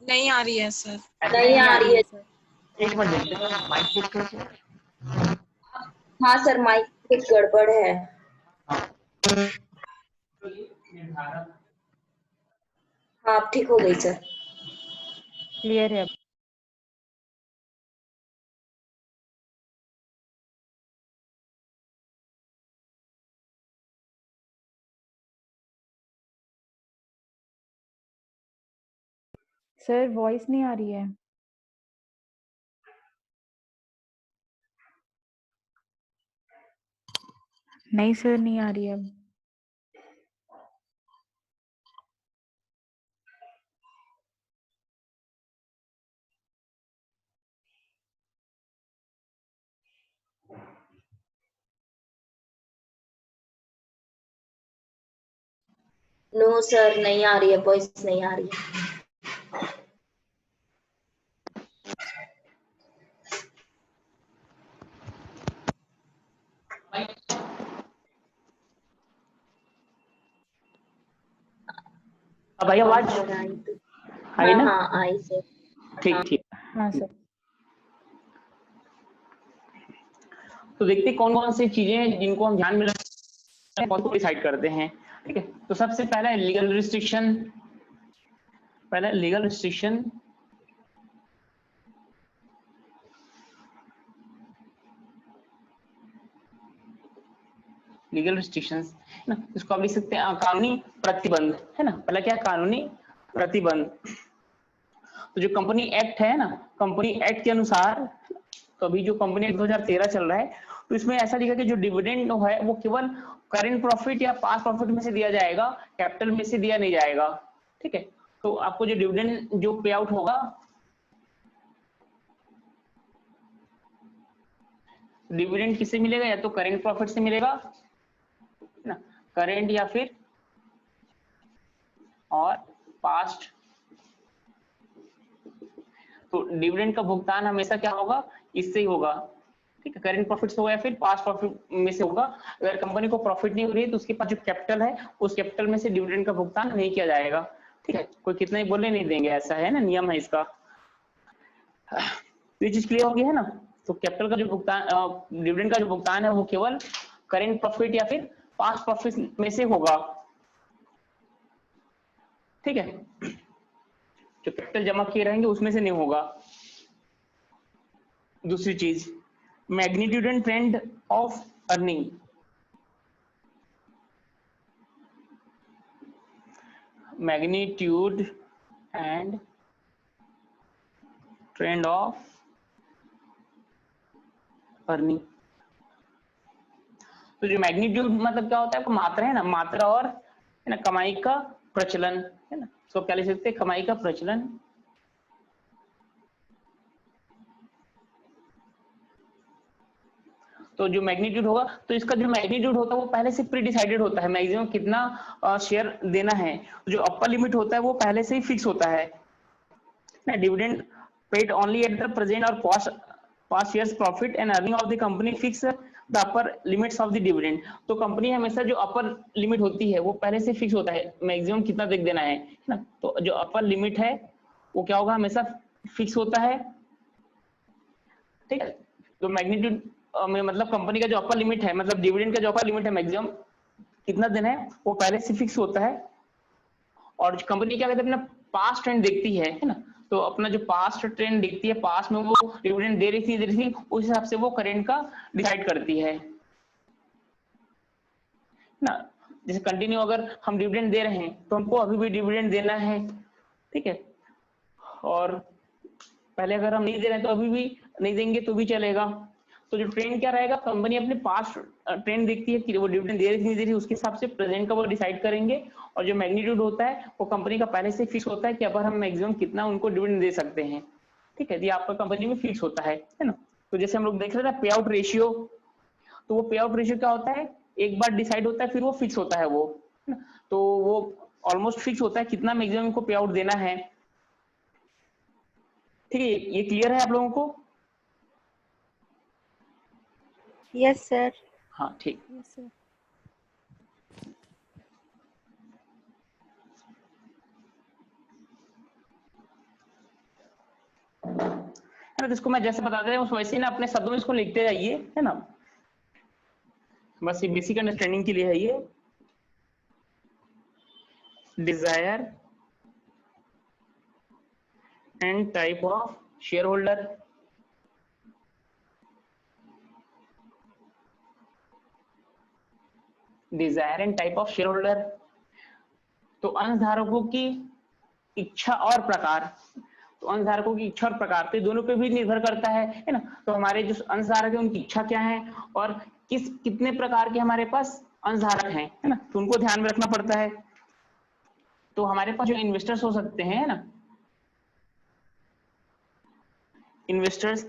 नहीं आ रही है सर। नहीं आ रही है सर। एक मिनट देखते हैं माइक चेक करो। हाँ सर, माइक में गड़बड़ है। हाँ अब ठीक हो गई सर। क्लियर है अब। सर वॉइस नहीं आ रही है। नहीं सर, नहीं आ रही है अब। नो सर, नहीं आ रही है, वॉइस नहीं आ रही है। अब आई आवाज? सर आई तो। आई हाँ ना? हाँ आई सर। ठीक ठीक। हाँ सर। तो देखते हैं कौन कौन सी चीजें हैं जिनको हम ध्यान में रखते हैं, कौन को डिसाइड करते हैं। ठीक है, तो सबसे पहला है लीगल रिस्ट्रिक्शन। पहला लीगल रिस्ट्रिक्शन। लीगल रिस्ट्रिक्शंस ना, इसको आप लिख सकते हैं कानूनी प्रतिबंध, है ना। पहला क्या है? कानूनी प्रतिबंध। तो जो कंपनी एक्ट है ना, कंपनी एक्ट के अनुसार, तो अभी जो कंपनी एक्ट 2013 चल रहा है, तो इसमें ऐसा लिखा कि जो डिविडेंड है वो केवल करेंट प्रॉफिट या पास्ट प्रॉफिट में से दिया जाएगा, कैपिटल में से दिया नहीं जाएगा। ठीक है, तो आपको जो डिविडेंड जो पे आउट होगा, डिविडेंड किससे मिलेगा? या तो करेंट प्रॉफिट से मिलेगा ना, करेंट या फिर और पास्ट। तो डिविडेंड का भुगतान हमेशा क्या होगा? इससे ही होगा। ठीक है, करेंट प्रॉफिट से होगा या फिर पास्ट प्रॉफिट में से होगा। अगर कंपनी को प्रॉफिट नहीं हो रही है तो उसके पास जो कैपिटल है, उस कैपिटल में से डिविडेंड का भुगतान नहीं किया जाएगा। ठीक है, कोई कितना ही बोले नहीं देंगे, ऐसा है ना, नियम है इसका। तो ये चीज क्लियर हो गई है ना। तो कैपिटल का जो भुगतान, डिविडेंड का जो भुगतान है वो केवल करेंट प्रॉफिट या फिर पास्ट प्रॉफिट में से होगा। ठीक है, जो कैपिटल जमा किए रहेंगे उसमें से नहीं होगा। दूसरी चीज, magnitude and trend of earning. Magnitude and trend of earning. तो जो मैग्नीट्यूड मतलब क्या होता है? मात्रा है ना, मात्रा और है ना कमाई का प्रचलन, है ना। सो क्या लिख सकते हैं? कमाई का प्रचलन। तो जो मैग्नीट्यूड होगा, तो इसका जो मैग्नीट्यूड होता है वो पहले से प्री डिसाइडेड होता है, मैक्सिमम कितना शेयर देना है। जो अपर लिमिट होता है वो पहले से ही फिक्स होता है। Dividend paid only at the present और past years profit and earning of the company fix the upper limits of the dividend। तो कंपनी हमेशा जो अपर लिमिट होती है वो पहले से फिक्स होता है, मैक्सिमम कितना तक देना है ना। तो जो अपर लिमिट है वो क्या होगा? हमेशा फिक्स होता है। ठीक है, तो मैग्नीट्यूड में मतलब कंपनी का जो अपर लिमिट है, मतलब डिविडेंड का जो अपर लिमिट है मैक्सिमम कितना देना है, वो पहले से फिक्स होता है। और कंपनी क्या कहते हैं? अपना पास्ट ट्रेंड देखती है ना। तो अपना जो पास्ट ट्रेंड देखती है, पास्ट में वो डिविडेंड दे रही थी, उस हिसाब से वो करेंट का डिसाइड करती है ना। जैसे कंटिन्यू अगर हम डिविडेंड दे रहे हैं तो हमको अभी भी डिविडेंड देना है। ठीक है, और पहले अगर हम नहीं दे रहे हैं तो अभी भी नहीं देंगे तो भी चलेगा। तो जो ट्रेंड क्या रहेगा? कंपनी अपने पास्ट ट्रेंड देखती है कि वो डिविडेंड दे रही नहीं दे रही, उसके हिसाब से प्रेजेंट का वो डिसाइड करेंगे। और जो मैग्नीट्यूड होता है वो कंपनी का पहले से फिक्स होता है कि अब हम मैक्सिमम कितना उनको डिविडेंड दे सकते हैं। ठीक है, ये आपका कंपनी में फिक्स होता है ना। तो जैसे हम लोग देख रहे थे पे आउट रेशियो, तो वो पे आउट रेशियो क्या होता है? एक बार डिसाइड होता है फिर वो फिक्स होता है वो, है ना? तो वो ऑलमोस्ट फिक्स होता है कितना मैक्सिमम को पे आउट देना है। ठीक है, ये क्लियर है आप लोगों को? Yes sir. हाँ ठीक। Yes sir. तो इसको मैं जैसे बता दे रहा हूँ वैसे ही ना अपने शब्दों में इसको लिखते जाइए, है ना। बस ये बेसिक अंडरस्टैंडिंग के लिए है ये। Desire and type of share holder. Desire and type of share holder, तो अंशधारकों की इच्छा और प्रकार। तो अंशधारकों की इच्छा और प्रकार तो दोनों पे भी निर्भर करता है ना। तो हमारे जो अंशधारक है उनकी इच्छा क्या है और कितने प्रकार के हमारे पास अंशधारक हैं, है ना, तो उनको ध्यान में रखना पड़ता है। तो हमारे पास जो इन्वेस्टर्स हो सकते हैं ना, इन्वेस्टर्स,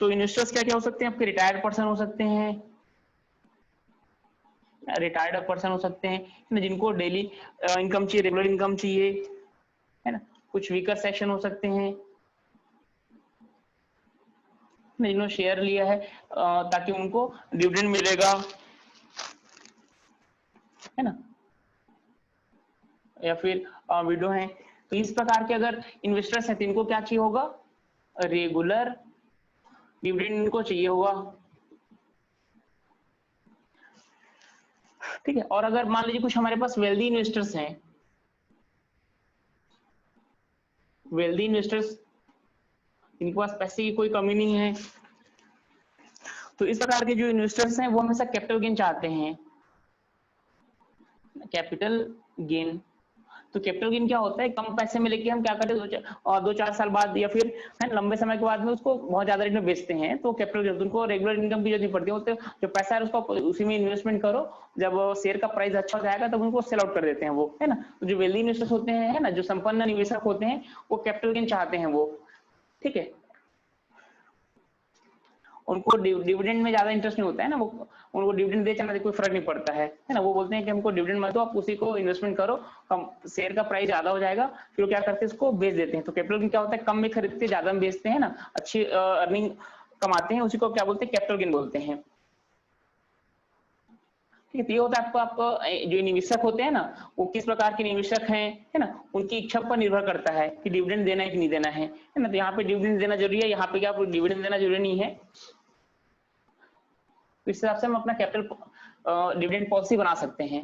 तो इन्वेस्टर्स क्या क्या हो सकते हैं आपके? रिटायर्ड पर्सन हो सकते हैं, रिटायर्ड पर्सन हो सकते हैं जिनको डेली इनकम चाहिए, रेगुलर इनकम चाहिए, है ना। कुछ वीकर सेक्शन हो सकते हैं जिन्होंने शेयर लिया है ताकि उनको डिविडेंड मिलेगा, है ना, या फिर विडो है। तो इस प्रकार के अगर इन्वेस्टर्स हैं तो इनको क्या चाहिए होगा? रेगुलर डिविडेंड इनको चाहिए होगा, ठीक है। और अगर मान लीजिए कुछ हमारे पास वेल्दी इन्वेस्टर्स हैं, वेल्दी इन्वेस्टर्स इनके पास पैसे की कोई कमी नहीं है, तो इस प्रकार के जो इन्वेस्टर्स हैं वो हमेशा कैपिटल गेन चाहते हैं, कैपिटल गेन। तो कैपिटल गेन क्या होता है? कम पैसे में लेके हम क्या करते हैं, 2-4 साल बाद या फिर है लंबे समय के बाद में उसको बहुत ज्यादा रेट में बेचते हैं, तो कैपिटल गेन। उनको रेगुलर इनकम की जरूरत नहीं पड़ती, तो जो पैसा है उसको उसी में इन्वेस्टमेंट करो, जब शेयर का प्राइस अच्छा हो जाएगा तब उनको सेल आउट कर देते हैं वो, है ना। तो जो वेल्दी इन्वेस्टर्स होते हैं, है ना, जो संपन्न निवेशक होते हैं, वो कैपिटल गेन चाहते हैं वो, ठीक है। उनको डिविडेंड में ज्यादा इंटरेस्ट नहीं होता है ना, वो उनको डिविडेंड दे चलना कोई फर्क नहीं पड़ता है ना। वो बोलते हैं कि हमको डिविडेंड मत दो, आप उसी को इन्वेस्टमेंट करो, कम शेयर का प्राइस ज्यादा हो जाएगा, फिर वो क्या करते हैं इसको बेच देते हैं। तो कैपिटल गेन क्या होता है? कम में खरीदते ज्यादा में बेचते हैं ना, अच्छी अर्निंग कमाते हैं, उसी को क्या बोलते हैं? कैपिटल गेन बोलते हैं, ठीक है। तो ये होता है आपको जो निवेशक होते हैं ना, वो किस प्रकार के निवेशक हैं, है ना, उनकी इच्छा पर निर्भर करता है कि डिविडेंड देना है कि नहीं देना है ना। तो यहाँ पे डिविडेंड देना जरूरी है, यहाँ पे क्या डिविडेंड देना जरूरी नहीं है। तो इस हिसाब से हम अपना कैपिटल डिविडेंड पॉलिसी बना सकते हैं।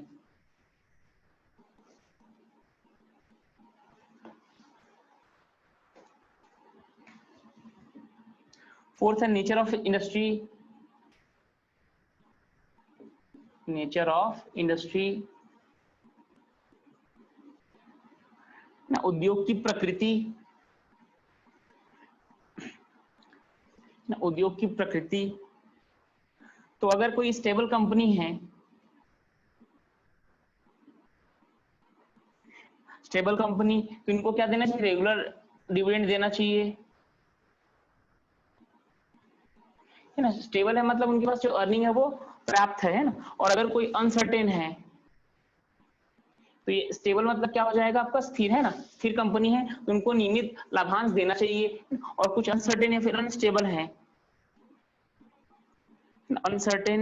फोर्थ है nature of industry. Nature of industry ना, उद्योग की प्रकृति ना, उद्योग की प्रकृति। तो अगर कोई स्टेबल कंपनी है, स्टेबल कंपनी, तो इनको क्या देना चाहिए? रेगुलर डिविडेंड देना चाहिए, है ना। स्टेबल है मतलब उनके पास जो अर्निंग है वो पर्याप्त है ना। और अगर कोई अनसर्टेन है, तो ये स्टेबल मतलब क्या हो जाएगा आपका? स्थिर, है ना, स्थिर कंपनी है तो उनको नियमित लाभांश देना चाहिए। और कुछ अनसर्टेन या फिर अनस्टेबल है, अनसर्टेन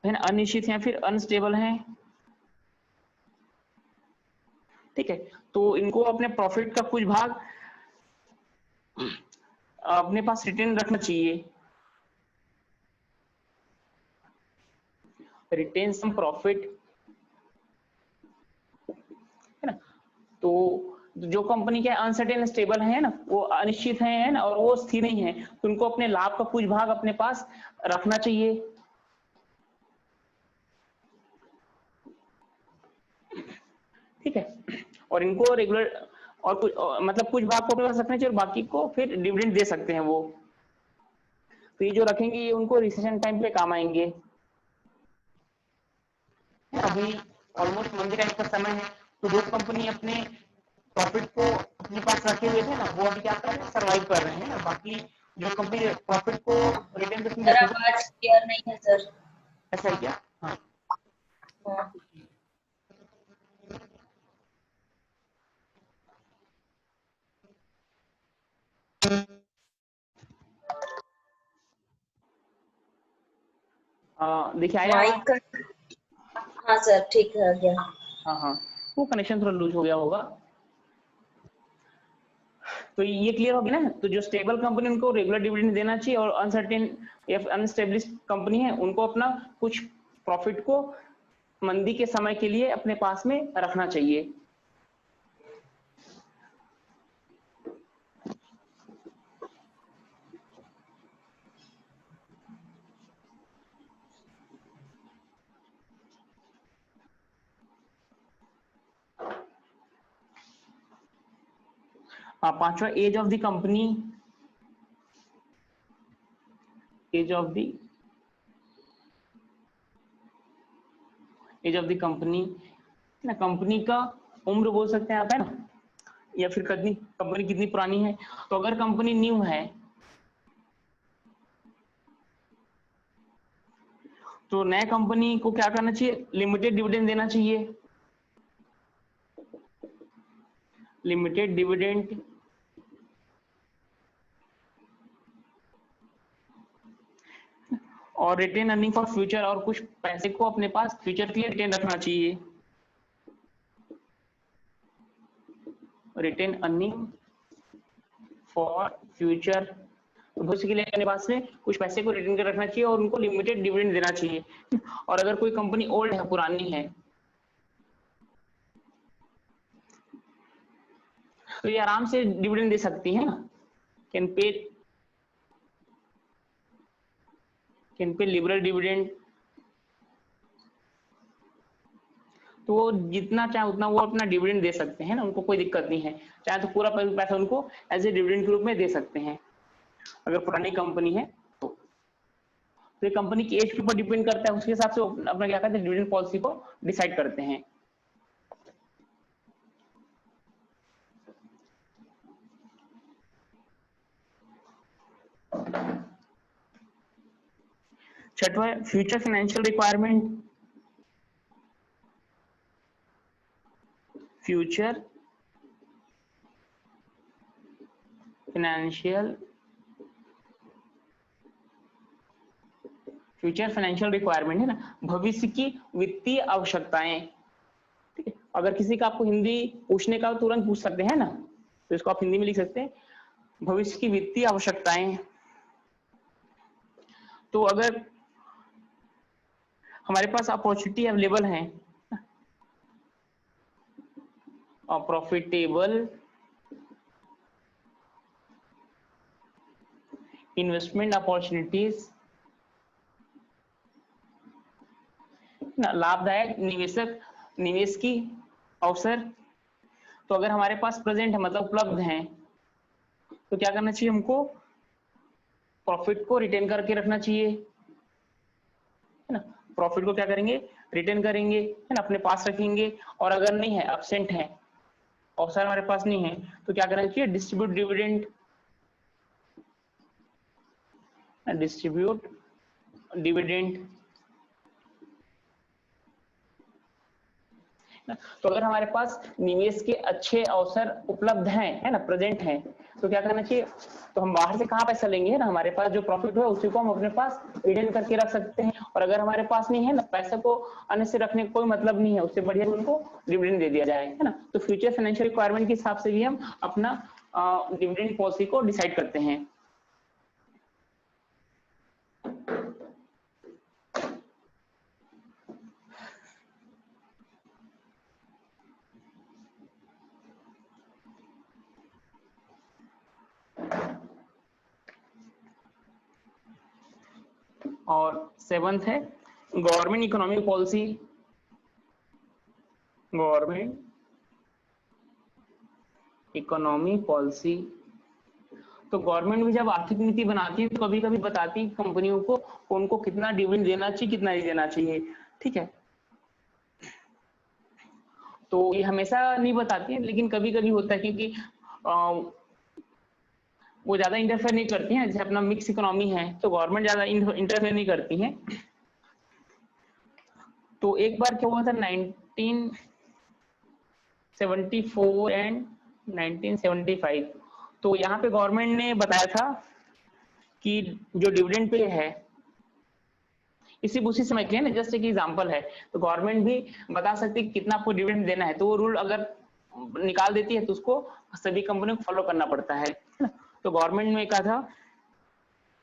है ना, अनिश्चित या फिर अनस्टेबल है, ठीक है। तो इनको अपने प्रॉफिट का कुछ भाग अपने पास रिटेन रखना चाहिए, रिटेन सम प्रॉफिट, है ना। तो जो कंपनी के अनसर्टेन स्टेबल है ना, वो अनिश्चित है ना, और वो स्थिर नहीं है, तो उनको अपने लाभ का कुछ भाग अपने पास रखना चाहिए, ठीक है। और इनको रेगुलर और कुछ मतलब कुछ भाग को अपने पास रखना चाहिए और बाकी को फिर डिविडेंड दे सकते हैं वो। तो ये जो रखेंगे ये उनको रिसेशन टाइम पे काम आएंगे। अभी ऑलमोस्ट मंदी टाइप का समय है, तो जो कंपनी अपने प्रॉफिट को अपने पास रखे हुए थे ना, वो अभी क्या कर रहे हैं? सर्वाइव कर रहे हैं ना। बाकी जो कंपनी प्रॉफिट को रिटेन करके सर रखे, आवाज क्लियर नहीं है सर। ऐसा है क्या? हाँ, हाँ। देखिए आया माइक आवाज? का, हाँ सर ठीक है गया। हाँ हाँ, वो कनेक्शन थोड़ा लूज हो गया होगा। तो ये क्लियर हो गया ना। तो जो स्टेबल कंपनी उनको रेगुलर डिविडेंड देना चाहिए, और अनसर्टेन या अनस्टेब्लिश कंपनी है उनको अपना कुछ प्रॉफिट को मंदी के समय के लिए अपने पास में रखना चाहिए। पांचवा, age of the company. Age of the company ना, कंपनी का उम्र बोल सकते हैं आप, है ना, या फिर कंपनी कितनी पुरानी है। तो अगर कंपनी न्यू है तो नया कंपनी को क्या करना चाहिए, लिमिटेड डिविडेंड देना चाहिए। लिमिटेड डिविडेंड और रिटेन अर्निंग फॉर फ्यूचर, और कुछ पैसे को अपने पास फ्यूचर के लिए रिटेन रखना चाहिए। रिटेन अर्निंग फॉर फ्यूचर, तो भविष्य के लिए अपने पास में कुछ पैसे को रिटेन कर रखना चाहिए और उनको लिमिटेड डिविडेंड देना चाहिए। और अगर कोई कंपनी ओल्ड है, पुरानी है, तो ये आराम से डिविडेंड दे सकती है ना, कैन पे लिबरल डिविडेंड। तो वो जितना चाहे उतना वो अपना डिविडेंड दे सकते हैं ना, उनको कोई दिक्कत नहीं है। चाहे तो पूरा पैसा उनको एज ए डिविडेंड के रूप में दे सकते हैं अगर पुरानी कंपनी है तो। ये कंपनी की एज के ऊपर डिपेंड करता है, उसके हिसाब से अपना क्या कहते हैं डिविडेंड पॉलिसी को डिसाइड करते हैं। छठवा, future financial requirement. Future financial requirement है ना, भविष्य की वित्तीय आवश्यकताएं। ठीक है, अगर किसी का आपको हिंदी पूछने का तुरंत पूछ सकते हैं ना, तो इसको आप हिंदी में लिख सकते हैं, भविष्य की वित्तीय आवश्यकताएं। तो अगर हमारे पास अपॉर्चुनिटी अवेलेबल है और प्रॉफिटेबल इन्वेस्टमेंट अपॉर्चुनिटीज, लाभदायक निवेश की अवसर, तो अगर हमारे पास प्रेजेंट है मतलब उपलब्ध हैं, तो क्या करना चाहिए हमको, प्रॉफिट को रिटेन करके रखना चाहिए, है ना। प्रॉफिट को क्या करेंगे, रिटेन करेंगे, है ना, अपने पास रखेंगे। और अगर नहीं है, एब्सेंट है, अवसर हमारे पास नहीं है, तो क्या करना चाहिए, डिस्ट्रीब्यूट डिविडेंड। तो अगर हमारे पास निवेश के अच्छे अवसर उपलब्ध हैं, है ना, प्रेजेंट हैं, तो क्या करना चाहिए, तो हम बाहर से कहाँ पैसा लेंगे, है ना, हमारे पास जो प्रॉफिट है उसी को हम अपने पास रिटेन करके रख सकते हैं। और अगर हमारे पास नहीं है ना, पैसे को अन्य से रखने का कोई मतलब नहीं है, उससे बढ़िया उनको डिविडेंड दे दिया जाए, है ना। तो फ्यूचर फाइनेंशियल रिक्वायरमेंट के हिसाब से भी हम अपना डिविडेंड पॉलिसी को डिसाइड करते हैं। और 7th है government economic policy. Government economy policy, तो गवर्नमेंट भी जब आर्थिक नीति बनाती है तो कभी कभी बताती है कंपनियों को उनको कितना डिविडेंड देना चाहिए, कितना नहीं देना चाहिए। ठीक है, तो ये हमेशा नहीं बताती है, लेकिन कभी कभी होता है, क्योंकि वो ज्यादा इंटरफेयर नहीं करती हैं। जैसे अपना मिक्स इकोनॉमी है तो गवर्नमेंट ज्यादा इंटरफेयर नहीं करती है। तो एक बार क्या हुआ था 1974 एंड 1975, तो यहाँ पे गवर्नमेंट ने बताया था कि जो डिविडेंड पे है, उसी समय के लिए ना, जस्ट एक एग्जांपल है, तो गवर्नमेंट भी बता सकती है कि कितना आपको डिविडेंड देना है। तो वो रूल अगर निकाल देती है तो उसको सभी कंपनियों को फॉलो करना पड़ता है ना। तो गवर्नमेंट ने कहा था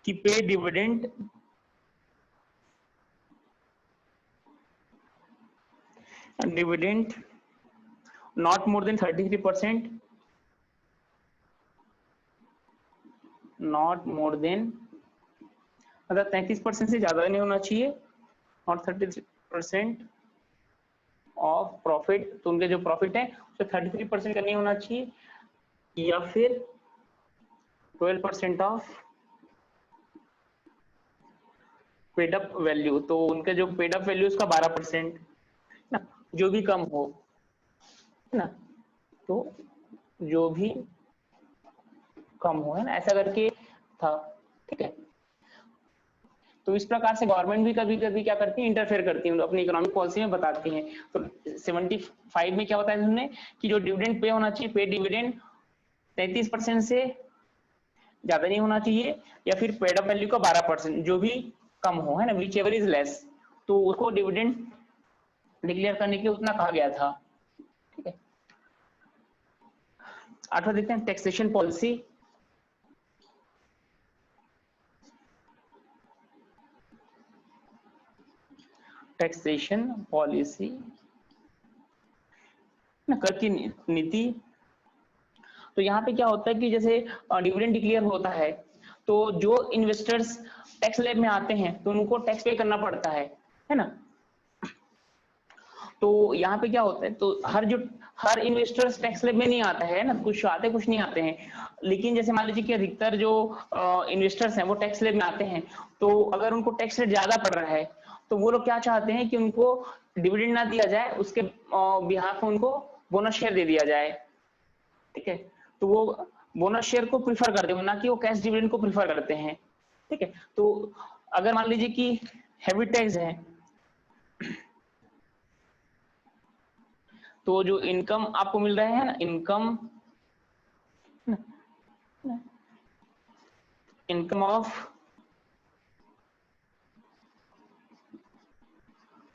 कि पे dividend not more than 33%, not more than, मतलब 33% से ज्यादा नहीं होना चाहिए, और 33% ऑफ प्रॉफिट, तो उनके जो प्रॉफिट है उससे 33% का नहीं होना चाहिए, या फिर 12% ऑफ पेड अप वैल्यू, तो उनके जो पेड अप वैल्यू उसका 12% ना, जो भी कम हो ना, तो जो भी कम हो, है ना, ऐसा करके था, ठीक है। तो इस प्रकार से गवर्नमेंट भी कभी कभी क्या करती है, इंटरफेयर करती है, अपनी इकोनॉमिक पॉलिसी में बताती है। तो 75 में क्या होता है उन्होंने कि जो डिविडेंड पे होना चाहिए, पे डिविडेंड 33% से ज्यादा नहीं होना चाहिए, या फिर पेड अप वैल्यू का 12%, जो भी कम हो, है ना, विच एवर इज लेस, तो उसको डिविडेंड डिक्लेयर करने के लिए उतना कहा गया था, ठीक है। 8वां देखते हैं, टैक्सेशन पॉलिसी। टैक्सेशन पॉलिसी, कर की नीति। तो यहाँ पे क्या होता है कि जैसे डिविडेंड डिक्लेयर होता है तो जो इन्वेस्टर्स टैक्स स्लैब में आते हैं तो उनको टैक्स पे करना पड़ता है ना। तो यहाँ पे क्या होता है, तो हर इन्वेस्टर्स टैक्स स्लैब में नहीं आता है ना, कुछ आते कुछ नहीं आते हैं। लेकिन जैसे मान लीजिए कि अधिकतर जो इन्वेस्टर्स हैं वो टैक्स स्लैब में आते हैं, तो अगर उनको टैक्स रेट ज्यादा पड़ रहा है तो वो लोग क्या चाहते हैं कि उनको डिविडेंड ना दिया जाए, उसके बिहाफ में उनको बोनस शेयर दे दिया जाए, ठीक है। तो वो बोनस शेयर को प्रीफर करते हैं, ना कि वो कैश डिविडेंड को प्रीफर करते हैं, ठीक है। तो अगर मान लीजिए कि हैवी टैक्स है, तो जो इनकम आपको मिल रहा है ना, इनकम ऑफ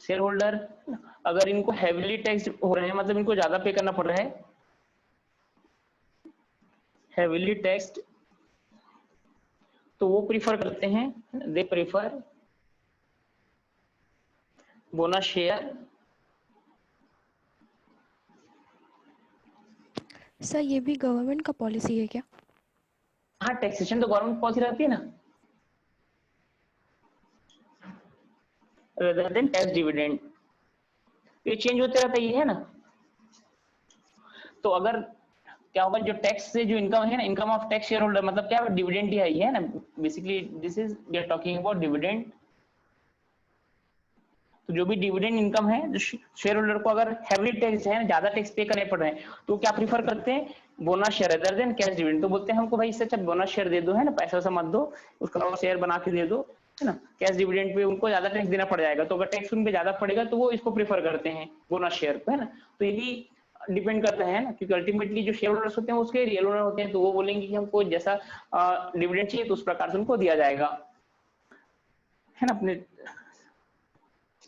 शेयर होल्डर, अगर इनको हैवीली टैक्स हो रहे हैं, मतलब इनको ज्यादा पे करना पड़ रहा है, हैवीली टैक्स्ड, तो वो प्रीफर करते हैं, they prefer bonus share. Sir ये भी गवर्नमेंट का पॉलिसी है क्या? हाँ, टैक्सेशन तो गवर्नमेंट पॉलिसी रहती है ना, रेदर देन टैक्स डिविडेंड, ये चेंज होते रहता है ना। तो अगर क्या होगा, जो टैक्स से जो इनकम है ना, income of tax share holder, मतलब क्या डिविडेंड ही है ना, basically this is we are talking about dividend. तो जो भी डिविडेंड इनकम है, जो शेयर होल्डर को अगर हैवी टैक्स है, ज्यादा टैक्स पे करने पड़ रहे हैं, तो क्या प्रीफर करते हैं, bonus share rather than cash dividend. तो बोलते हैं हमको भाई इससे अच्छा बोनस शेयर दे दो, है ना, पैसा वैसा मत दो, उसका शेयर बना के दे दो, है ना। कैश डिविडेंड पे उनको ज्यादा टैक्स देना पड़ जाएगा, तो अगर टैक्स उन पे ज्यादा पड़ेगा तो वो इसको प्रीफर करते हैं, बोनस शेयर को, है ना। तो ये भी डिपेंड करता है ना, क्योंकि अल्टीमेटली जो शेयर होल्डर्स होते हैं उसके रियल ओनर होते हैं, तो वो बोलेंगे कि हमको जैसा डिविडेंड चाहिए तो उस प्रकार से उनको दिया जाएगा, है ना। अपने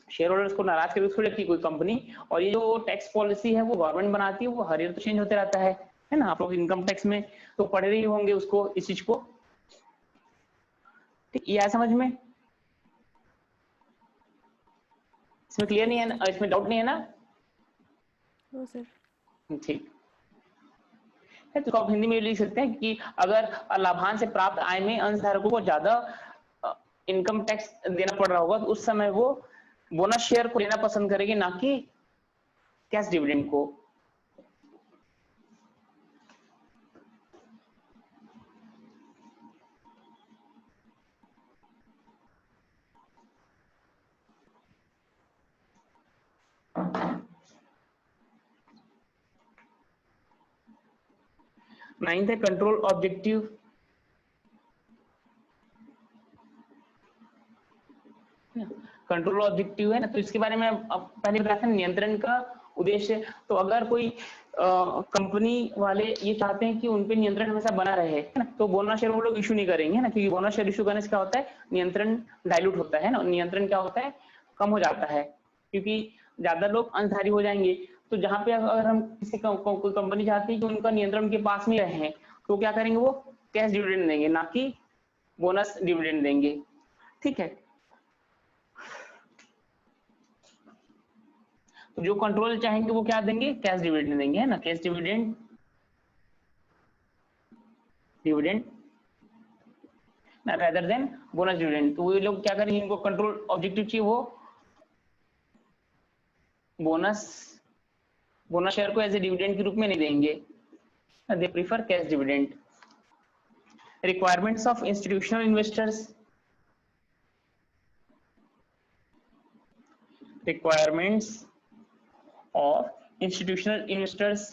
शेयर होल्डर्स को नाराज करके थोड़ी रखती कोई कंपनी। और ये जो टैक्स पॉलिसी है वो गवर्नमेंट बनाती है, वो हर ईयर तो चेंज होते रहता है ना। आप लोग इनकम टैक्स में तो पढ़ रहे ही होंगे उसको, इस चीज को, ठीक। ये आया समझ में? इसमें क्लियर नहीं है ना, इसमें डाउट नहीं है ना? No sir. ठीक है। तो आप हिंदी में लिख सकते हैं कि अगर लाभांश से प्राप्त आय में अंशधारकों को ज्यादा इनकम टैक्स देना पड़ रहा होगा तो उस समय वो बोनस शेयर को लेना पसंद करेगी, ना कि कैश डिविडेंड को। नाइन्थ है कंट्रोल ऑब्जेक्टिव। कंट्रोल ऑब्जेक्टिव है ना, तो इसके बारे में अब पहले बताया था, नियंत्रण का उद्देश्य। तो अगर कोई कंपनी वाले ये चाहते हैं कि उन पे नियंत्रण हमेशा बना रहे, है ना, तो बोनस शेयर वो लोग इशू नहीं करेंगे ना, क्योंकि बोनस शेयर इशू करने से क्या होता है, नियंत्रण डाइल्यूट होता है ना, नियंत्रण क्या होता है, कम हो जाता है, क्योंकि ज्यादा लोग अंशधारी हो जाएंगे तो जहां पे अगर हम किसी कोई कंपनी चाहती है कि उनका नियंत्रण उनके पास में रहे, तो क्या करेंगे, वो कैश डिविडेंड देंगे, ना कि बोनस डिविडेंड देंगे। ठीक है, तो जो कंट्रोल चाहेंगे वो क्या देंगे, कैश डिविडेंड देंगे, है ना, कैश डिविडेंड ना रेदर देन बोनस डिविडेंड। तो वो लोग क्या करेंगे, इनको कंट्रोल ऑब्जेक्टिव चाहिए, वो बोनस शेयर को एज ए डिविडेंड के रूप में नहीं देंगे, they prefer cash dividend. Requirements of institutional investors, requirements of institutional investors,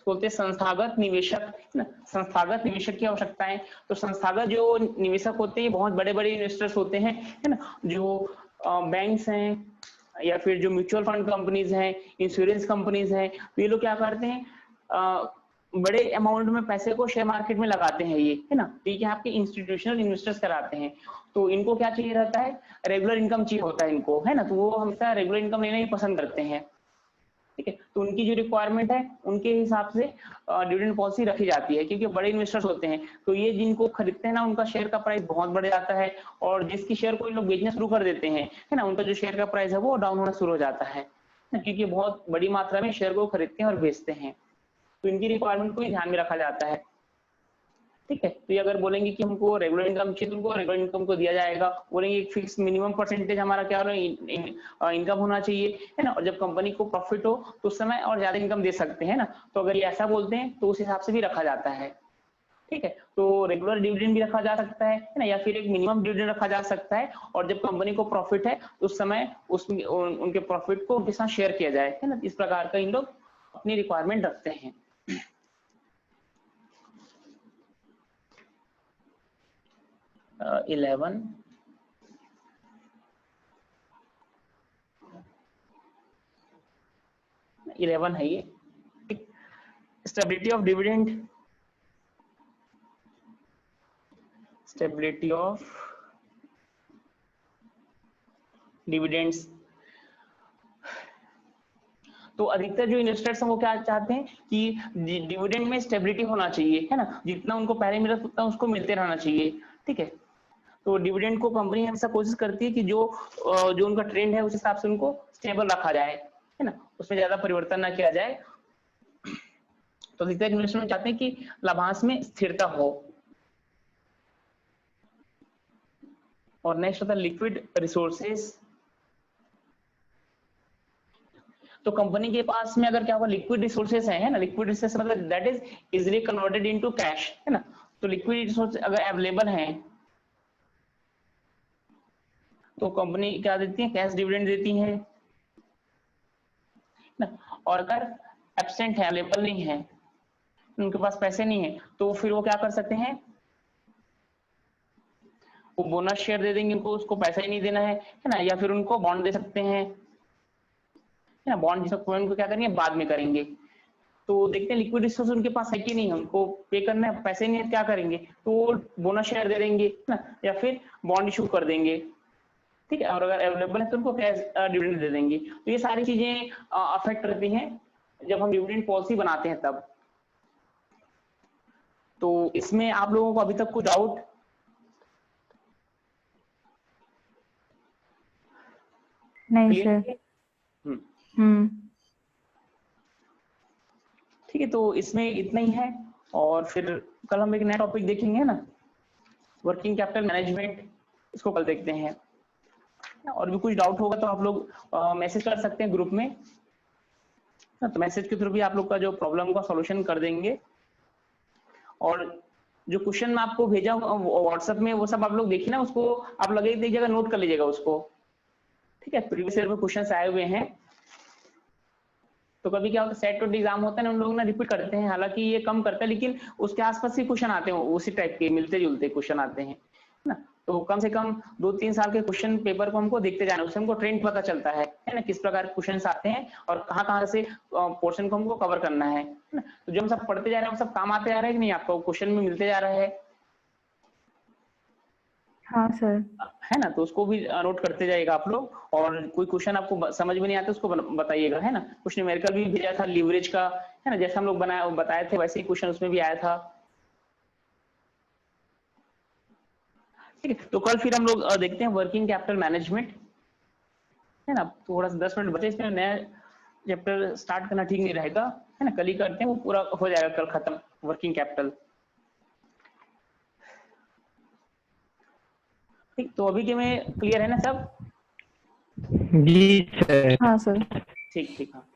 बोलते हैं संस्थागत निवेशक, ना, संस्थागत निवेशक की आवश्यकता है। तो संस्थागत जो निवेशक होते हैं बहुत बड़े बड़े इन्वेस्टर्स होते हैं, है ना, जो बैंक्स हैं या फिर जो म्यूचुअल फंड कंपनीज हैं, इंश्योरेंस कंपनीज हैं, तो ये लोग क्या करते हैं, बड़े अमाउंट में पैसे को शेयर मार्केट में लगाते हैं, ये, है ना, तो ये आपके इंस्टीट्यूशनल इन्वेस्टर्स कराते हैं। तो इनको क्या चाहिए रहता है, रेगुलर इनकम चाहिए होता है इनको, है ना, तो वो हमेशा रेगुलर इनकम लेना ही पसंद करते हैं। ठीक है, तो उनकी जो रिक्वायरमेंट है उनके हिसाब से डिविडेंड पॉलिसी रखी जाती है, क्योंकि बड़े इन्वेस्टर्स होते हैं, तो ये जिनको खरीदते हैं ना, उनका शेयर का प्राइस बहुत बढ़ जाता है, और जिसकी शेयर को इन लोग बेचना शुरू कर देते हैं, है ना, उनका जो शेयर का प्राइस है वो डाउन होना शुरू हो जाता है, क्योंकि बहुत बड़ी मात्रा में शेयर को खरीदते हैं और बेचते हैं। तो इनकी रिक्वायरमेंट को ही ध्यान में रखा जाता है। ठीक है, तो ये अगर बोलेंगे कि हमको रेगुलर इनकम चाहिए, तो उनको रेगुलर इनकम को दिया जाएगा। बोलेंगे एक फिक्स मिनिमम परसेंटेज हमारा क्या इनकम होना चाहिए, है ना, और जब कंपनी को प्रॉफिट हो तो उस समय और ज्यादा इनकम दे सकते हैं ना, तो अगर ये ऐसा बोलते हैं तो उस हिसाब से भी रखा जाता है। ठीक है, तो रेगुलर डिविडेंड भी रखा जा सकता है ना, या फिर एक मिनिमम डिविडेंड रखा जा सकता है, और जब कंपनी को प्रॉफिट है तो उस समय उसमें उनके प्रॉफिट को उनके साथ शेयर किया जाए, है ना, इस प्रकार का इन लोग अपनी रिक्वायरमेंट रखते हैं। 11 है ये, stability of dividend, stability of dividends. तो अधिकतर जो इन्वेस्टर्स हैं वो क्या चाहते हैं कि डिविडेंड में स्टेबिलिटी होना चाहिए, है ना, जितना उनको पहले मिला उतना उसको मिलते रहना चाहिए। ठीक है, तो डिविडेंड को कंपनी हमेशा कोशिश करती है कि जो उनका ट्रेंड है उस हिसाब से उनको स्टेबल रखा जाए, है ना, उसमें ज्यादा परिवर्तन ना किया जाए। तो अधिकतर इन्वेस्टमेंट चाहते हैं कि लाभांश में स्थिरता हो। और नेक्स्ट होता है लिक्विड रिसोर्सेज। तो कंपनी के पास में अगर क्या होगा, लिक्विड रिसोर्सेज है ना, लिक्विड रिसोर्सेज मतलब that is easily converted into cash, है ना, तो लिक्विड रिसोर्स अगर अवेलेबल है तो कंपनी क्या देती है, कैश डिविडेंड देती है ना। और अगर एब्सेंट है, अवेलेबल नहीं है, उनके पास पैसे नहीं है, तो फिर वो क्या कर सकते हैं, वो बोनस शेयर दे देंगे उनको, उसको पैसा ही नहीं देना है ना, या फिर उनको बॉन्ड दे सकते हैं, है ना, बॉन्ड उनको क्या करेंगे, बाद में करेंगे। तो देखते हैं लिक्विड रिसोर्स उनके पास है कि नहीं, हमको पे करना है, पैसे नहीं है, क्या करेंगे, तो बोनस शेयर दे देंगे ना, या फिर बॉन्ड इशू कर देंगे। ठीक है, और अगर अवेलेबल है तो उनको कैश डिविडेंड दे देंगे। तो ये सारी चीजें अफेक्ट करती हैं जब हम डिविडेंड पॉलिसी बनाते हैं तब। तो इसमें आप लोगों को अभी तक कुछ डाउट? नहीं सर। ठीक है, तो इसमें इतना ही है, और फिर कल हम एक नया टॉपिक देखेंगे ना, वर्किंग कैपिटल मैनेजमेंट, इसको कल देखते हैं। और भी कुछ डाउट होगा तो आप लोग मैसेज कर सकते हैं ग्रुप में, तो मैसेज के थ्रू भी आप लोग का जो प्रॉब्लम का सॉल्यूशन कर देंगे। और जो क्वेश्चन मैं आपको भेजा व्हाट्सएप में, वो सब आप लोग देखिए ना, उसको आप लगे दीजिएगा, नोट कर लीजिएगा उसको। ठीक है, प्रीवियस ईयर में क्वेश्चन आए हुए हैं, तो कभी क्या होता है, सेट एग्जाम होता है ना, उन लोग ना रिपीट करते हैं, हालांकि ये कम करता है, लेकिन उसके आसपास ही क्वेश्चन आते हैं, उसी टाइप के मिलते जुलते क्वेश्चन आते हैं। ना। तो कम से कम 2-3 साल के क्वेश्चन पेपर को हमको देखते जाना, उससे हमको ट्रेंड पता चलता है ना, किस प्रकार के क्वेश्चंस आते हैं और कहाँ से पोर्शन को हमको कवर करना है ना। तो जो हम सब पढ़ते जा रहे हैं वो सब काम आते जा रहे हैं कि नहीं, आपको क्वेश्चन में मिलते जा रहा हाँ सर। है ना। तो उसको भी नोट करते जाइएगा आप लोग, और कोई क्वेश्चन आपको समझ में नहीं आता उसको बताइएगा, है ना। कुछ न्यूमेरिकल भी भेजा था लीवरेज का, है ना, जैसे हम लोग बताए थे वैसे ही क्वेश्चन उसमें भी आया था। ठीक है, तो कल फिर हम लोग देखते हैं वर्किंग कैपिटल मैनेजमेंट, है ना। थोड़ा सा 10 मिनट बचे, इसमें नया चैप्टर स्टार्ट करना ठीक नहीं रहेगा, है ना। कल ही करते हैं, वो पूरा हो जाएगा कल खत्म वर्किंग कैपिटल। ठीक, तो अभी के में क्लियर है ना सब? जी सर। हाँ सर। ठीक ठीक, हाँ।